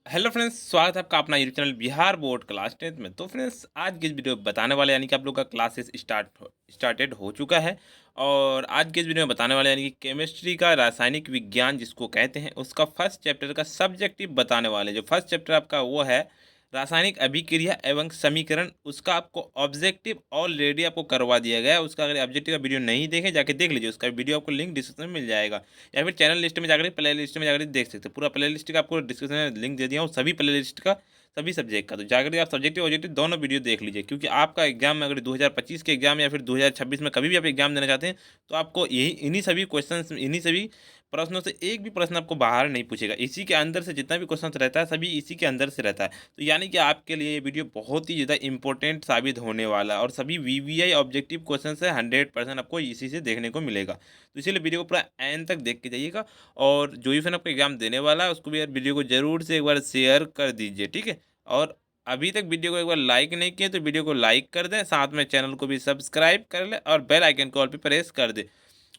Hello friends, स्वागत है आपका अपना YouTube channel Bihar board class 10th में। तो फ्रेंड्स, आज की इस वीडियो में बताने वाले यानी कि आप लोग का क्लासेस स्टार्टेड हो चुका है। और आज के इस वीडियो में बताने वाले यानी कि केमिस्ट्री का रासायनिक विज्ञान जिसको कहते हैं उसका फर्स्ट चैप्टर का सब्जेक्टिव बताने वाले। जो फर्स्ट चैप्टर आपका वो है रासायनिक अभिक्रिया एवं समीकरण। उसका आपको ऑब्जेक्टिव ऑलरेडी आपको करवा दिया गया है। उसका अगर ऑब्जेक्टिव का वीडियो नहीं देखे जाके देख लीजिए, उसका वीडियो आपको लिंक डिस्क्रिप्शन में मिल जाएगा, या फिर चैनल लिस्ट में जाकर प्ले लिस्ट में जाकर देख सकते हैं। पूरा प्ले लिस्ट का आपको डिस्क्रिप्शन में लिंक दे दिया हूँ, सभी प्ले लिस्ट का, सभी सब्जेक्ट का। तो जाकर आप सब्जेक्टिव ऑब्जेक्टिव दोनों वीडियो देख लीजिए, क्योंकि आपका एग्जाम में अगर 2025 के एग्जाम या फिर 2026 में कभी भी आप एग्जाम देना चाहते हैं तो आपको यही इन्हीं सभी क्वेश्चन, इन्हीं सभी प्रश्नों से एक भी प्रश्न आपको बाहर नहीं पूछेगा। इसी के अंदर से जितना भी क्वेश्चन रहता है सभी इसी के अंदर से रहता है। तो यानी कि आपके लिए ये वीडियो बहुत ही ज़्यादा इंपॉर्टेंट साबित होने वाला है, और सभी वीवीआई ऑब्जेक्टिव क्वेश्चन से 100% आपको इसी से देखने को मिलेगा। तो इसीलिए वीडियो को पूरा एंड तक देख के जाइएगा। और जो भी फ्रेंड आपको एग्जाम देने वाला है उसको भी यार वीडियो को जरूर से एक बार शेयर कर दीजिए, ठीक है। और अभी तक वीडियो को एक बार लाइक नहीं किए तो वीडियो को लाइक कर दें, साथ में चैनल को भी सब्सक्राइब कर ले और बेल आइकन को ऑल पे प्रेस कर दे।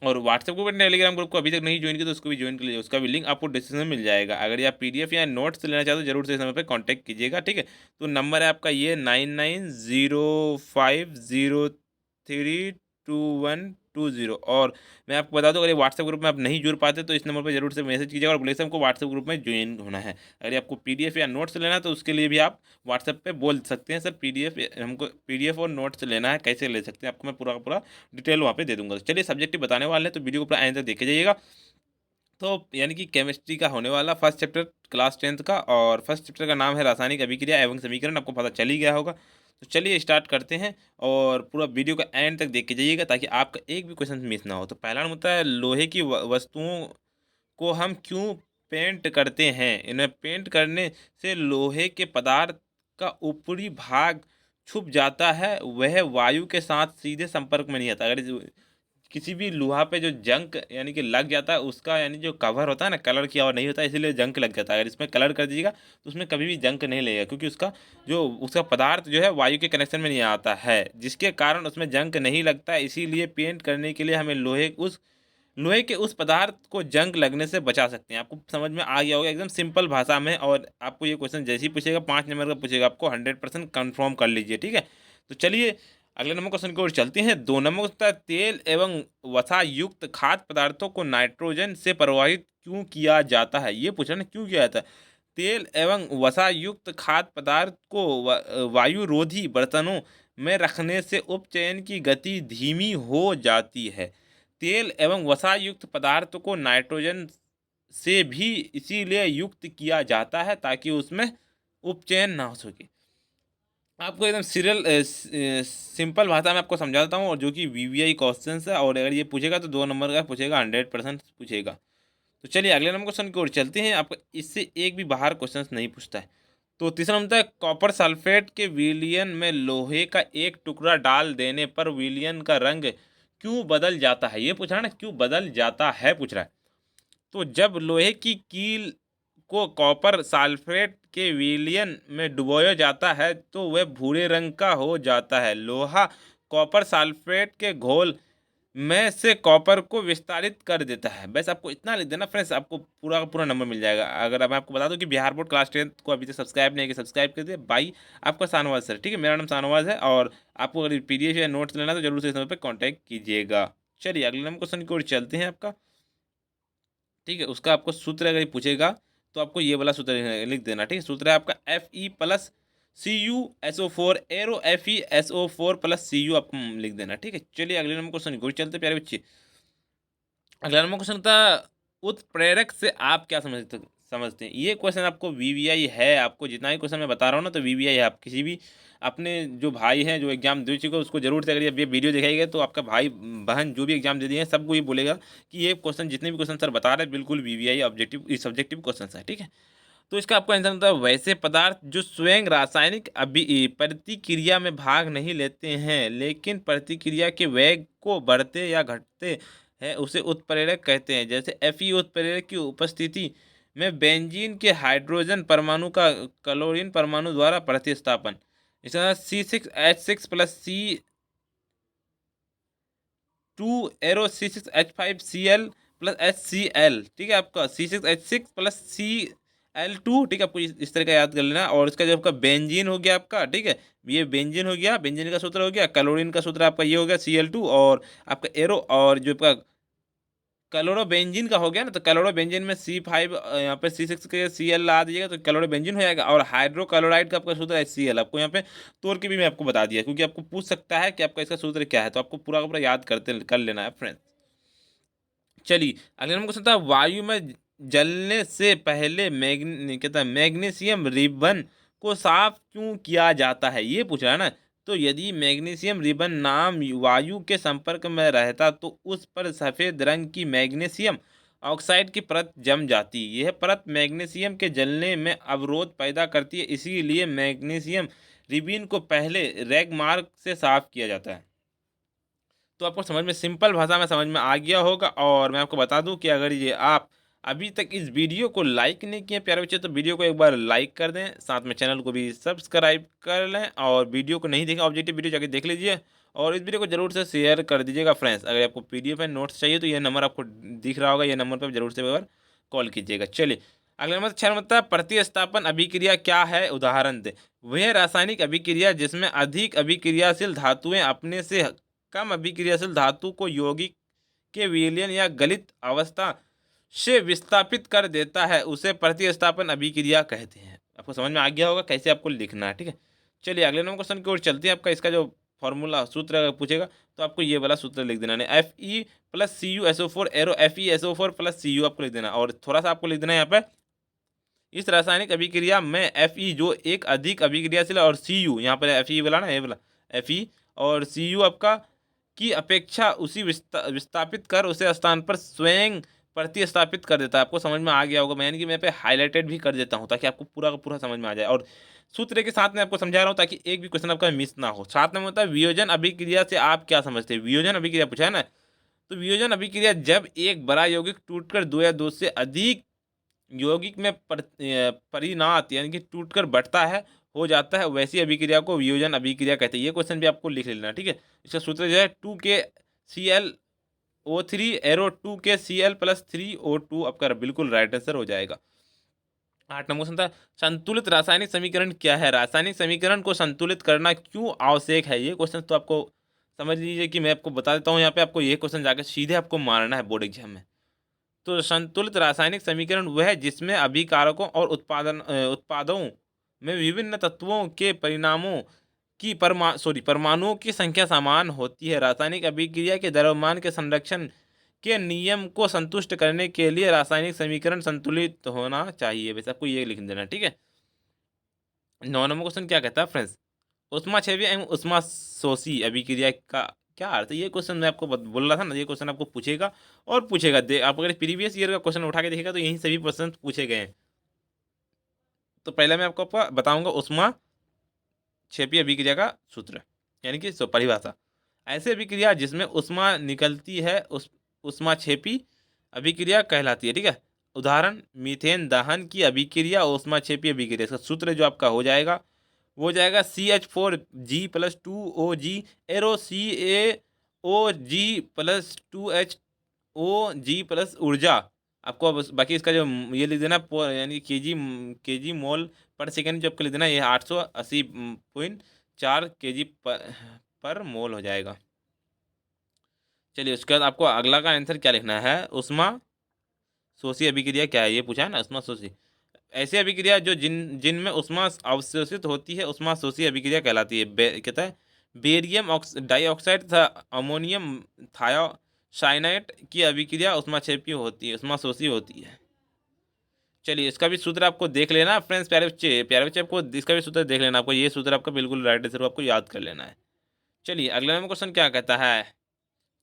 और व्हाट्सएप ग्रुप और टेलीग्राम ग्रुप को अभी तक नहीं ज्वाइन किया तो उसको भी ज्वाइन कर लीजिए, उसका भी लिंक आपको डिस्क्रिप्शन में मिल जाएगा। अगर ये आप पीडीएफ या नोट्स लेना चाहते हो जरूर से इस नंबर पर कॉन्टैक्ट कीजिएगा, ठीक है। तो नंबर है आपका ये 9905032120। और मैं आपको बता दूं, अगर ये व्हाट्सएप ग्रुप में आप नहीं जुड़ पाते तो इस नंबर पर जरूर से मैसेज कीजिएगा और बोले से हमको व्हाट्सएप ग्रुप में ज्वाइन होना है। अगर आपको पीडीएफ या नोट्स लेना है तो उसके लिए भी आप व्हाट्सएप पे बोल सकते हैं, सर पीडीएफ हमको पीडीएफ और नोट्स लेना है, कैसे ले सकते हैं, आपको मैं पूरा का पूरा डिटेल वहाँ पे दे दूंगा। तो चलिए सब्जेक्टिव बताने वाले हैं, तो वीडियो को पूरा एंड तक देखे जाइएगा। तो यानी कि केमिस्ट्री का होने वाला फर्स्ट चैप्टर क्लास 10th का, और फर्स्ट चैप्टर का नाम है रासायनिक अभिक्रिया एवं समीकरण, आपको पता चल ही गया होगा। तो चलिए स्टार्ट करते हैं, और पूरा वीडियो का एंड तक देख के जाइएगा ताकि आपका एक भी क्वेश्चन मिस ना हो। तो पहला होता है लोहे की वस्तुओं को हम क्यों पेंट करते हैं। इन्हें पेंट करने से लोहे के पदार्थ का ऊपरी भाग छुप जाता है, वह वायु के साथ सीधे संपर्क में नहीं आता। अगर किसी भी लोहा पे जो जंक यानी कि लग जाता है, उसका यानी जो कवर होता है ना, कलर किया और नहीं होता है, इसीलिए जंक लग जाता है। अगर इसमें कलर कर दीजिएगा तो उसमें कभी भी जंक नहीं लगेगा, क्योंकि उसका पदार्थ जो है वायु के कनेक्शन में नहीं आता है, जिसके कारण उसमें जंक नहीं लगता है। इसीलिए पेंट करने के लिए हमें लोहे के उस पदार्थ को जंग लगने से बचा सकते हैं। आपको समझ में आ गया होगा एकदम सिंपल भाषा में। और आपको ये क्वेश्चन जैसे ही पूछेगा 5 नंबर का पूछेगा, आपको 100% कन्फर्म कर लीजिए, ठीक है। तो चलिए अगले नंबर क्वेश्चन की ओर चलते हैं। 2 नंबर होता है तेल एवं वसा युक्त खाद्य पदार्थों को नाइट्रोजन से प्रवाहित क्यों किया जाता है। ये पूछा ना, क्यों किया जाता है। तेल एवं वसा युक्त खाद्य पदार्थ को वायुरोधी बर्तनों में रखने से उपचयन की गति धीमी हो जाती है। तेल एवं वसा युक्त पदार्थ को नाइट्रोजन से भी इसीलिए युक्त किया जाता है ताकि उसमें उपचयन ना हो सके। आपको एकदम सिंपल भाषा में आपको समझा देता हूँ, और जो कि वीवीआई क्वेश्चन है, और अगर ये पूछेगा तो 2 नंबर का पूछेगा, 100% पूछेगा। तो चलिए अगले नंबर क्वेश्चन की ओर चलते हैं। आपको इससे एक भी बाहर क्वेश्चन नहीं पूछता है। तो तीसरा नंबर है कॉपर सल्फेट के विलयन में लोहे का एक टुकड़ा डाल देने पर विलयन का रंग क्यों बदल जाता है। ये पूछ रहा है ना, क्यों बदल जाता है पूछ रहा है। तो जब लोहे की कील को कॉपर सल्फेट के विलयन में डुबोया जाता है तो वह भूरे रंग का हो जाता है। लोहा कॉपर सल्फेट के घोल में से कॉपर को विस्तारित कर देता है। बस आपको इतना लिख देना फ्रेंड्स, आपको पूरा का पूरा नंबर मिल जाएगा। अगर मैं आपको बता दूं कि बिहार बोर्ड क्लास 10th को अभी तक सब्सक्राइब नहीं किया, सब्सक्राइब कर दिए भाई। आपका शाहनवाज सर, ठीक है, मेरा नाम शाहनवाज है। और आपको अगर पीडीएफ या नोट्स लेना तो जरूर से इस नंबर पर कॉन्टैक्ट कीजिएगा। चलिए अगले नंबर क्वेश्चन की ओर चलते हैं आपका, ठीक है। उसका आपको सूत्र अगर ये पूछेगा तो आपको ये वाला सूत्र लिख देना, ठीक है। सूत्र है आपका Fe+Cu SO4 एरो FeSO4+Cu आपको लिख देना, ठीक है। चलिए अगले नंबर क्वेश्चन की ओर चलते हैं प्यारे बच्चे। अगला नंबर क्वेश्चन था उत्प्रेरक से आप क्या समझते हैं। ये क्वेश्चन आपको वीवीआई है। आपको जितना भी क्वेश्चन मैं बता रहा हूँ ना, तो वीवीआई है। आप किसी भी अपने जो भाई हैं जो एग्जाम दे चुके हैं उसको जरूर से, अगर ये वीडियो दिखाएगा तो आपका भाई बहन जो भी एग्जाम दे दिए हैं सबको ये बोलेगा कि ये क्वेश्चन, जितने भी क्वेश्चन सर बता रहे हैं बिल्कुल वीवीआई ऑब्जेक्टिव सब्जेक्टिव क्वेश्चन है, ठीक है। तो इसका आपको आंसर होता है वैसे पदार्थ जो स्वयं रासायनिक प्रतिक्रिया में भाग नहीं लेते हैं लेकिन प्रतिक्रिया के वेग को बढ़ते या घटते हैं, उसे उत्प्रेरक कहते हैं। जैसे Fe उत्प्रेरक की उपस्थिति में बेंजीन के हाइड्रोजन परमाणु का क्लोरीन परमाणु द्वारा प्रतिस्थापन। इसका C6H6+C2 एरो C6H5Cl+HCl, ठीक है। आपका C6H6+C L2, ठीक है, आपको इस तरह का याद कर लेना। और इसका जो आपका बेंजीन हो गया आपका, ठीक है, ये बेंजीन हो गया, बेंजीन का सूत्र हो गया। क्लोरीन का सूत्र आपका ये हो गया Cl2। और आपका एरो और जो आपका क्लोरोबेंजीन का हो गया ना, तो क्लोरोबेंजीन में C5 यहाँ पे C6 के Cl ला दीजिएगा तो क्लोरोबेंजीन हो जाएगा। और हाइड्रोक्लोराइड का आपका सूत्र है Cl। आपको यहाँ पे तोड़ के भी मैं आपको बता दिया, क्योंकि आपको पूछ सकता है कि आपका इसका सूत्र क्या है, तो आपको पूरा का पूरा याद करते कर लेना है फ्रेंड्स। चलिए अगले नंबर क्वेश्चन था, वायु में जलने से पहले कहता है मैग्नीशियम रिबन को साफ क्यों किया जाता है, ये पूछ रहा है ना। तो यदि मैग्नीशियम रिबन नाम वायु के संपर्क में रहता तो उस पर सफेद रंग की मैग्नीशियम ऑक्साइड की परत जम जाती। यह परत मैग्नीशियम के जलने में अवरोध पैदा करती है, इसीलिए मैग्नीशियम रिबिन को पहले रैगमार्क से साफ किया जाता है। तो आपको समझ में, सिंपल भाषा में समझ में आ गया होगा। और मैं आपको बता दूं कि अगर ये आप अभी तक इस वीडियो को लाइक नहीं किए प्यारे बच्चे, तो वीडियो को एक बार लाइक कर दें, साथ में चैनल को भी सब्सक्राइब कर लें। और वीडियो को नहीं देखा ऑब्जेक्टिव वीडियो जाके देख लीजिए। और इस वीडियो को जरूर से शेयर कर दीजिएगा फ्रेंड्स। अगर आपको PDF एंड नोट्स चाहिए तो ये नंबर आपको दिख रहा होगा, ये नंबर पर जरूर से एक बार कॉल कीजिएगा। चलिए अगला नंबर 6 नंबर था, प्रतिस्थापन अभिक्रिया क्या है, उदाहरण दे। वह रासायनिक अभिक्रिया जिसमें अधिक अभिक्रियाशील धातुएं अपने से कम अभिक्रियाशील धातु को यौगिक के विलयन या गलित अवस्था से विस्थापित कर देता है, उसे प्रतिस्थापन अभिक्रिया कहते हैं। आपको समझ में आ गया होगा कैसे आपको लिखना है, ठीक है। चलिए अगले नंबर क्वेश्चन की ओर चलते हैं। आपका इसका जो फॉर्मूला सूत्र अगर पूछेगा तो आपको ये वाला सूत्र लिख देना है, Fe+Cu एरो Fe आपको लिख देना। और थोड़ा सा आपको लिख देना है यहाँ पे, इस रासायनिक अभिक्रिया में Fe जो एक अधिक अभिक्रियाशील और Cu, यहाँ पर Fe वाला ना, ये वाला Fe और Cu आपका की अपेक्षा उसी विस्थापित कर उसे स्थान पर स्वयं प्रतिस्थापित कर देता है। आपको समझ में आ गया होगा, मैं यानी कि मैं पे हाईलाइटेड भी कर देता हूँ ताकि आपको पूरा का पूरा समझ में आ जाए। और सूत्र के साथ में आपको समझा रहा हूँ ताकि एक भी क्वेश्चन आपका मिस ना हो। साथ में होता है वियोजन अभिक्रिया से आप क्या समझते हैं। वियोजन अभिक्रिया पूछा है ना, तो वियोजन अभिक्रिया जब एक बड़ा यौगिक टूटकर दो या दो से अधिक यौगिक में परिणात यानी कि टूटकर बढ़ता है हो जाता है, वैसी अभिक्रिया को वियोजन अभिक्रिया कहते हैं। ये क्वेश्चन भी आपको लिख लेना, ठीक है। इसका सूत्र जो है 2KClO3 एरो 2KCl+3O2 आपका बिल्कुल राइट आंसर हो जाएगा। 8 नंबर क्वेश्चन था, संतुलित रासायनिक समीकरण क्या है। रासायनिक समीकरण को संतुलित करना क्यों आवश्यक है, ये क्वेश्चन तो आपको समझ लीजिए कि मैं आपको बता देता हूँ। यहाँ पे आपको ये क्वेश्चन जाकर सीधे आपको मारना है बोर्ड एग्जाम में। तो संतुलित रासायनिक समीकरण वह है जिसमें अभिकारकों और उत्पादों में विभिन्न तत्वों के परिणामों की परमाणुओं की संख्या समान होती है। रासायनिक अभिक्रिया के द्रव्यमान के संरक्षण के नियम को संतुष्ट करने के लिए रासायनिक समीकरण संतुलित होना चाहिए। वैसे आपको ये लिख देना, ठीक है। 9 नंबर क्वेश्चन क्या कहता है फ्रेंड्स, ऊष्माक्षेपी एवं ऊष्माशोषी अभिक्रिया का क्या अर्थ है। ये क्वेश्चन मैं आपको बोल रहा था ना, ये क्वेश्चन आपको पूछेगा और पूछेगा। आप अगर प्रीवियस ईयर का क्वेश्चन उठा के देखेगा तो यही सभी क्वेश्चन पूछे गए हैं। तो पहले मैं आपको बताऊंगा ऊष्माक्षेपी अभिक्रिया का सूत्र यानी कि परिभाषा। ऐसे अभिक्रिया जिसमें ऊष्मा निकलती है उस ऊष्माक्षेपी अभिक्रिया कहलाती है, ठीक है। उदाहरण, मीथेन दहन की अभिक्रिया ऊष्माक्षेपी अभिक्रिया। इसका सूत्र जो आपका हो जाएगा वो हो जाएगा CH4G+2OG एरो CaOG+2HOG+ ऊर्जा। आपको अब बाकी इसका जो ये लिख देना यानी केजी मोल पर सेकेंड जो आपको लिख देना, ये 880.4 kg पर मोल हो जाएगा। चलिए उसके बाद आपको अगला का आंसर क्या लिखना है, ऊष्माशोषी अभिक्रिया क्या है, ये पूछा है ना ऊष्माशोषी। ऐसी अभिक्रिया जो जिनमें ऊष्मा अवशोषित होती है ऊष्माशोषी अभिक्रिया कहलाती है। कहता है बेरियम डाइऑक्साइड तथा अमोनियम थायोसाइनेट की अभिक्रिया ऊष्माक्षेपी होती है, ऊष्माशोषी होती है। चलिए इसका भी सूत्र आपको देख लेना फ्रेंड्स, प्यारे बच्चे आपको इसका भी सूत्र देख लेना। आपको ये सूत्र आपका बिल्कुल राइट आंसर आपको याद कर लेना है। चलिए अगला नंबर क्वेश्चन क्या कहता है,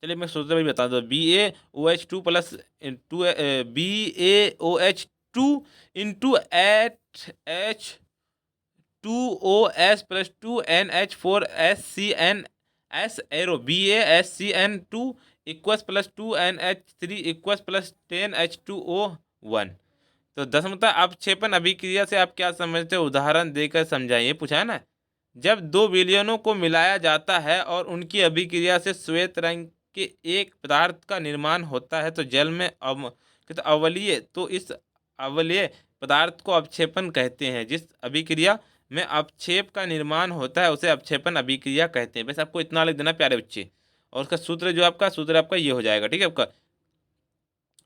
चलिए मैं सूत्र भी बता दूँ, BaOH2 into H2OS+2NH4SCNS arrow BaSCN2 equals +2NH3 equals +10H2O1। तो 10 मतलब अपक्षेपण अभिक्रिया से आप क्या समझते हो, उदाहरण देकर समझाइए, पूछा है ना। जब दो विलयनों को मिलाया जाता है और उनकी अभिक्रिया से श्वेत रंग के एक पदार्थ का निर्माण होता है तो जल में अवलीय, तो इस अवलीय पदार्थ को अवक्षेपण कहते हैं। जिस अभिक्रिया में अवक्षेप का निर्माण होता है उसे अवक्षेपण अभिक्रिया कहते हैं। बस आपको इतना लिख देना प्यारे बच्चे। और उसका सूत्र जो आपका सूत्र आपका ये हो जाएगा, ठीक है। आपका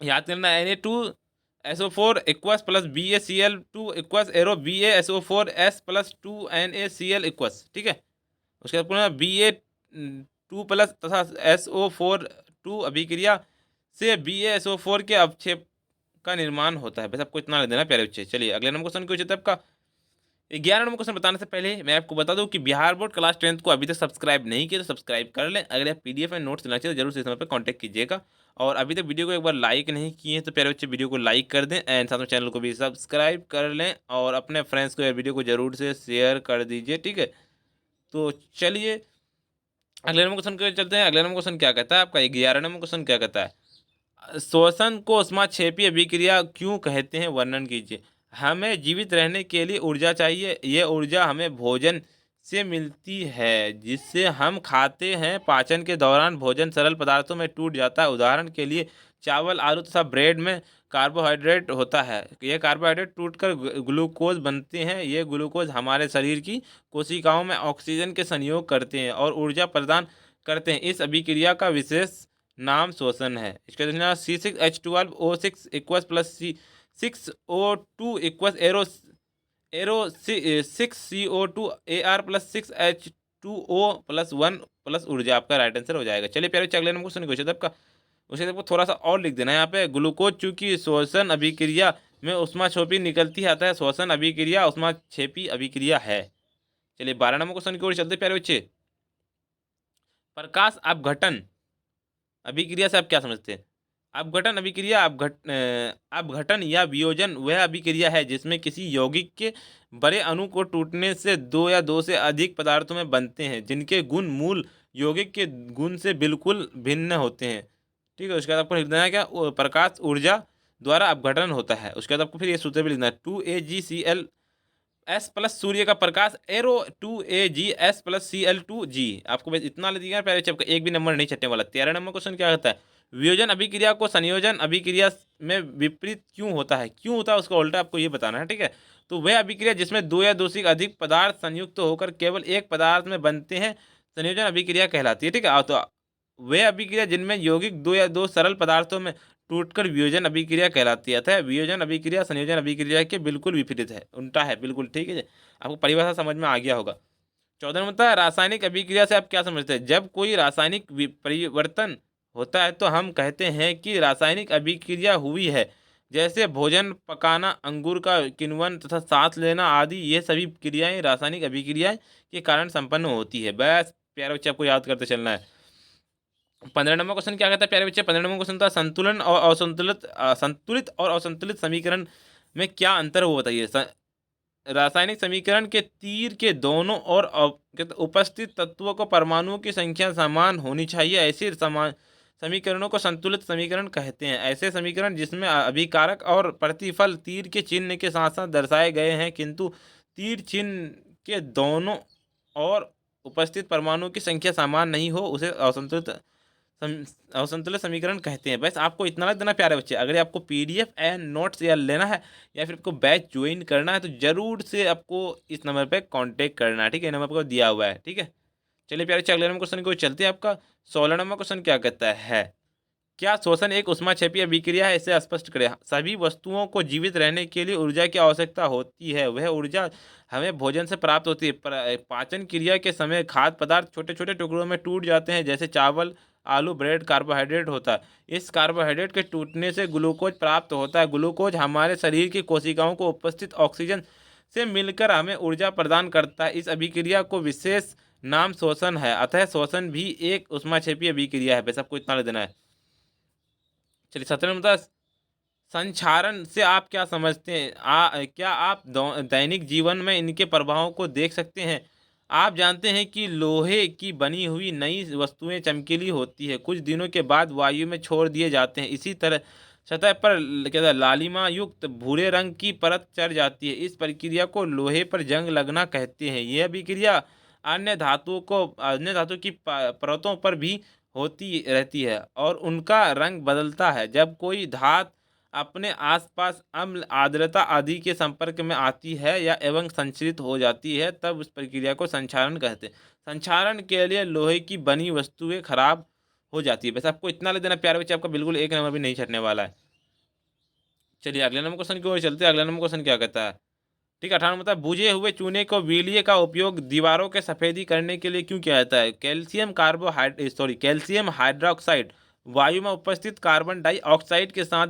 याद करना Na2SO4 equals plus BaCl2 equals arrow BaSO4S plus 2NaCl equals, ठीक है। उसके बाद पुनः Ba2 प्लस तथा SO4 अभिक्रिया से BaSO4 के अवक्षेप का निर्माण होता है। बस आपको इतना लिख देना प्यारे बच्चे। चलिए अगले नंबर क्वेश्चन क्वेश्चन आपका 11 नंबर क्वेश्चन बताने से पहले मैं आपको बता दूं कि बिहार बोर्ड क्लास 10th को अभी तक सब्सक्राइब नहीं किया तो सब्सक्राइब कर लें। अगर आप PDF एंड नोट्स लेना चाहिए तो जरूर से इस नंबर पर कॉन्टैक्ट कीजिएगा। और अभी तक वीडियो को एक बार लाइक नहीं किए हैं तो प्यारे बच्चे वीडियो को लाइक कर दें एंड साथ में चैनल को भी सब्सक्राइब कर लें और अपने फ्रेंड्स को वीडियो को जरूर से शेयर कर दीजिए, ठीक है। तो चलिए अगले नंबर क्वेश्चन के चलते हैं। अगले नंबर क्वेश्चन क्या कहता है आपका 11 नंबर क्वेश्चन क्या कहता है, श्वसन को ऊष्माक्षेपी अभिक्रिया क्यों कहते हैं, वर्णन कीजिए। हमें जीवित रहने के लिए ऊर्जा चाहिए। यह ऊर्जा हमें भोजन से मिलती है जिससे हम खाते हैं। पाचन के दौरान भोजन सरल पदार्थों में टूट जाता है। उदाहरण के लिए चावल, आलू तथा ब्रेड में कार्बोहाइड्रेट होता है। यह कार्बोहाइड्रेट टूटकर ग्लूकोज बनते हैं। ये ग्लूकोज हमारे शरीर की कोशिकाओं में ऑक्सीजन के संयोग करते हैं और ऊर्जा प्रदान करते हैं। इस अभिक्रिया का विशेष नाम श्वसन है। इसके अंदर C6H12O6 equals plus C6O2 equals arrow 6CO2 AR plus 6H2O plus 1 plus ऊर्जा आपका राइट आंसर हो जाएगा। चलिए प्यारे अगले नंबर क्वेश्चन क्वेश्चन आपका उसे आपको थोड़ा सा और लिख देना है यहाँ पे। ग्लूकोज चूंकि श्वसन अभिक्रिया में ऊष्माक्षेपी निकलती है अतः श्वसन अभिक्रिया ऊष्माक्षेपी अभिक्रिया है। चलिए 12 नंबर क्वेश्चन की ओर चलते प्यारे बच्चे। प्रकाश अपघटन अभिक्रिया से आप क्या समझते हैं। अपघटन अभिक्रिया अपघटन या वियोजन वह अभिक्रिया है जिसमें किसी यौगिक के बड़े अणु को टूटने से दो या दो से अधिक पदार्थों में बनते हैं जिनके गुण मूल यौगिक के गुण से बिल्कुल भिन्न होते हैं, ठीक है। उसके बाद आपको लिख देना है क्या, प्रकाश ऊर्जा द्वारा अपघटन होता है। उसके बाद आपको फिर ये सूत्र भी लिखना है 2AgCl प्लस सूर्य का प्रकाश एरो 2AgS प्लस Cl2g। आपको बस इतना लिख दिया पहले चैप्टर का, एक भी नंबर नहीं छटने वाला। 13 नंबर क्वेश्चन क्या कहता है, वियोजन अभिक्रिया को संयोजन अभिक्रिया में विपरीत क्यों होता है। क्यों होता है उसका उल्टा आपको ये बताना है, ठीक है। तो वह अभिक्रिया जिसमें दो या दो से अधिक पदार्थ संयुक्त होकर केवल एक पदार्थ में बनते हैं संयोजन अभिक्रिया कहलाती है, ठीक है। तो वह अभिक्रिया जिनमें यौगिक दो या दो सरल पदार्थों में टूटकर वियोजन अभिक्रिया कहलाती है। अतः वियोजन अभिक्रिया संयोजन अभिक्रिया के बिल्कुल विपरीत है, उल्टा है बिल्कुल, ठीक है। आपको परिभाषा समझ में आ गया होगा। 14 नंबर रासायनिक अभिक्रिया से आप क्या समझते हैं। जब कोई रासायनिक परिवर्तन होता है तो हम कहते हैं कि रासायनिक अभिक्रिया हुई है। जैसे भोजन पकाना, अंगूर का किण्वन तथा सांस लेना आदि, ये सभी क्रियाएं रासायनिक अभिक्रियाएं के कारण संपन्न होती है। बस प्यारे बच्चे आपको याद करते चलना है। 15 नंबर क्वेश्चन क्या कहता है प्यारे बच्चे। 15 नंबर क्वेश्चन था संतुलन और असंतुलित संतुलित और असंतुलित समीकरण में क्या अंतर हो बताइए। रासायनिक समीकरण के तीर के दोनों ओर उपस्थित तत्वों को परमाणुओं की संख्या समान होनी चाहिए। ऐसे समीकरणों को संतुलित समीकरण कहते हैं। ऐसे समीकरण जिसमें अभिकारक और प्रतिफल तीर के चिन्ह के साथ साथ दर्शाए गए हैं किंतु तीर चिन्ह के दोनों ओर उपस्थित परमाणुओं की संख्या समान नहीं हो उसे असंतुलित समीकरण कहते हैं। बस आपको इतना लग देना प्यारे बच्चे। अगर आपको PDF एंड नोट्स या लेना है या फिर आपको बैच ज्वाइन करना है तो जरूर से आपको इस नंबर पे कांटेक्ट करना है, ठीक है। नंबर आपको दिया हुआ है, ठीक है। चलिए प्यारे अगले नंबर क्वेश्चन को चलते हैं। आपका 16 नंबर क्वेश्चन क्या कहता है, क्या श्वसन एक ऊष्माक्षेपी अभिक्रिया है, इसे स्पष्ट करें। सभी वस्तुओं को जीवित रहने के लिए ऊर्जा की आवश्यकता होती है। वह ऊर्जा हमें भोजन से प्राप्त होती है। पाचन क्रिया के समय खाद्य पदार्थ छोटे छोटे टुकड़ों में टूट जाते हैं जैसे चावल, आलू, ब्रेड कार्बोहाइड्रेट होता है। इस कार्बोहाइड्रेट के टूटने से ग्लूकोज प्राप्त होता है। ग्लूकोज हमारे शरीर की कोशिकाओं को उपस्थित ऑक्सीजन से मिलकर हमें ऊर्जा प्रदान करता है। इस अभिक्रिया को विशेष नाम श्वसन है। अतः श्वसन भी एक ऊष्माक्षेपी अभिक्रिया है। बस आपको इतना देना है। चलिए 17 नंबर संक्षारण से आप क्या समझते हैं। क्या आप दैनिक जीवन में इनके प्रभावों को देख सकते हैं। आप जानते हैं कि लोहे की बनी हुई नई वस्तुएं चमकीली होती है, कुछ दिनों के बाद वायु में छोड़ दिए जाते हैं। इसी तरह सतह पर क्या लालिमा युक्त भूरे रंग की परत चढ़ जाती है। इस प्रक्रिया को लोहे पर जंग लगना कहते हैं। यह अभिक्रिया अन्य धातु की परतों पर भी होती रहती है और उनका रंग बदलता है। जब कोई धातु अपने आसपास अम्ल, आर्द्रता आदि के संपर्क में आती है या एवं संचरित हो जाती है, तब उस प्रक्रिया को संक्षारण कहते हैं। संक्षारण के लिए लोहे की बनी वस्तुएं खराब हो जाती है। बस आपको इतना ले देना प्यारे बच्चे, आपका बिल्कुल एक नंबर भी नहीं छटने वाला है। चलिए अगले नंबर क्वेश्चन की ओर चलते हैं। अगला नंबर क्वेश्चन क्या कहता है? ठीक है, 18 मतलब बुझे हुए चूने को वीर्य का उपयोग दीवारों के सफेदी करने के लिए क्यों किया जाता है? कैल्शियम हाइड्रोक्साइड वायु में उपस्थित कार्बन डाइऑक्साइड के साथ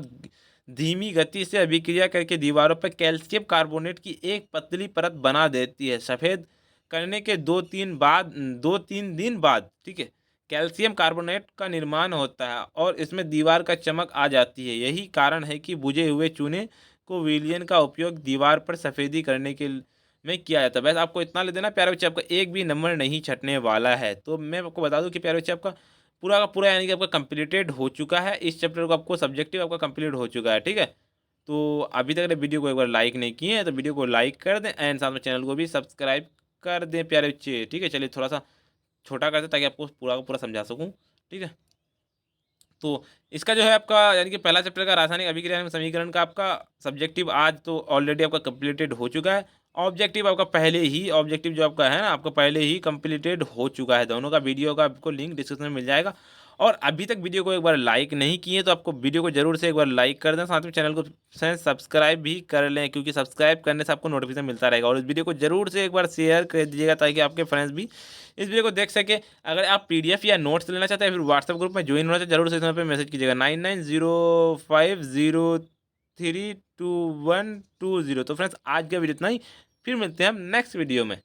धीमी गति से अभिक्रिया करके दीवारों पर कैल्शियम कार्बोनेट की एक पतली परत बना देती है। सफ़ेद करने के 2-3 दिन बाद, ठीक है, कैल्शियम कार्बोनेट का निर्माण होता है और इसमें दीवार का चमक आ जाती है। यही कारण है कि बुझे हुए चूने को विलयन का उपयोग दीवार पर सफ़ेदी करने के में किया जाता है। बस आपको इतना ले देना प्यारे बच्चे, आपका एक भी नंबर नहीं छटने वाला है। तो मैं आपको बता दूं कि प्यारे बच्चे आपका पूरा का पूरा यानी कि आपका कंप्लीटेड हो चुका है। इस चैप्टर को आपको सब्जेक्टिव आपका कंप्लीट हो चुका है, ठीक है। तो अभी तक अगर वीडियो को एक बार लाइक नहीं किए हैं तो वीडियो को लाइक कर दें एंड साथ में चैनल को भी सब्सक्राइब कर दें प्यारे बच्चे, ठीक है। चलिए थोड़ा सा छोटा करते ताकि आपको पूरा का पूरा समझा सकूँ, ठीक है। तो इसका जो है आपका यानी कि पहला चैप्टर का रासायनिक अभिक्रिया एवं समीकरण का आपका सब्जेक्टिव आज तो ऑलरेडी आपका कंप्लीटेड हो चुका है। ऑब्जेक्टिव आपका पहले ही, ऑब्जेक्टिव जो आपका है ना, आपका पहले ही कंप्लीटेड हो चुका है। दोनों का वीडियो का आपको लिंक डिस्क्रिप्शन में मिल जाएगा। और अभी तक वीडियो को एक बार लाइक नहीं किए तो आपको वीडियो को जरूर से एक बार लाइक कर दें, साथ में चैनल को सब्सक्राइब भी कर लें, क्योंकि सब्सक्राइब करने से आपको नोटिफिकेशन मिलता रहेगा। और इस वीडियो को जरूर से एक बार शेयर कर दीजिएगा ताकि आपके फ्रेंड्स भी इस वीडियो को देख सके। अगर आप पीडीएफ या नोट्स लेना चाहते हैं फिर व्हाट्सएप ग्रुप में ज्वाइन होना चाहते हैं, जरूर से इस नंबर पर मैसेज कीजिएगा 9905032120। तो फ्रेंड्स आज का वीडियो इतना ही, फिर मिलते हैं हम नेक्स्ट वीडियो में।